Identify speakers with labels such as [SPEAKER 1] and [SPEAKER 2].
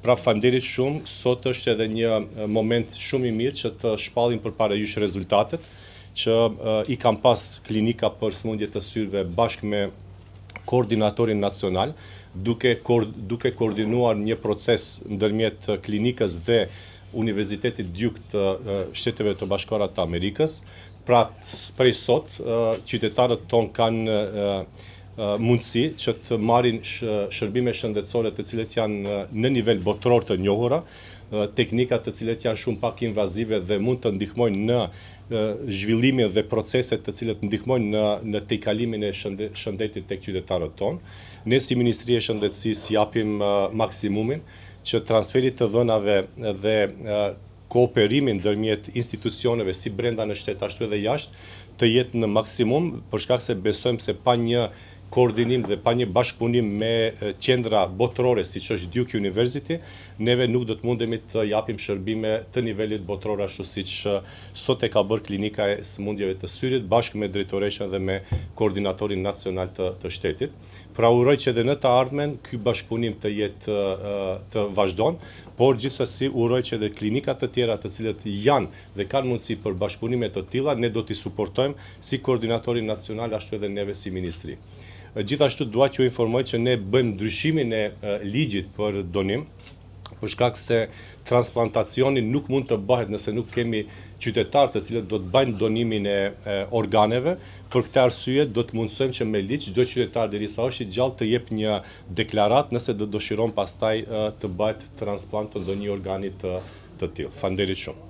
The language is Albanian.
[SPEAKER 1] Pra faleminderit shumë, sot është edhe një moment shumë i mirë që të shpallim përpara jush rezultatet, që i kam pas klinika për sëmundje të syrëve bashkë me koordinatorin nacional, duke koordinuar një proces ndërmjet klinikës dhe Universitetit Duke të Shteteve të Bashkuara të Amerikës. Pra, prej sot, qytetarët tonë kanë mundësi që të marrin shërbime shëndetësore të cilet janë në nivel botror të njohura, teknika të cilet janë shumë pak invazive dhe mund të ndihmojnë në zhvillimin dhe proceset të cilet ndihmojnë në tejkalimin e shëndetit tek qytetarët tonë. Ne si Ministri e Shëndetësisë japim maksimumin që transferit të dhënave dhe kooperimin ndërmjet institucioneve si brenda në shtet ashtu edhe jashtë të jetë në maksimum, për shkak se besojmë se pa një koordinim dhe pa një bashkëpunim me qendra botërore siç është Duke University, neve nuk do të mundemi të japim shërbime të nivelit botror ashtu siç sot e ka bërë klinika e sëmundjeve të syrit bashkë me drejtoreshën dhe me koordinatorin nacional të shtetit. Pra uroj që edhe në të ardhmen ky bashkëpunim të jetë të vazhdon, por gjithsesi uroj që edhe klinikat të tjera të cilët janë dhe kanë mundësi për bashkëpunime të tilla, ne do t'i suportojmë si koordinatorin nacional ashtu edhe neve si ministri. Gjithashtu dua t'ju informoj që ne bëjmë ndryshimin e ligjit për donim, për shkak se transplantacioni nuk mund të bëhet nëse nuk kemi qytetarë të cilët do të bëjnë donimin e organeve. Për këtë arsye do të mundsojmë që me ligj çdo qytetar derisa është i gjallë të jep një deklaratë nëse do dëshiron pastaj të bëhet transplant të ndonjë organi të tillë. Faleminderit shumë.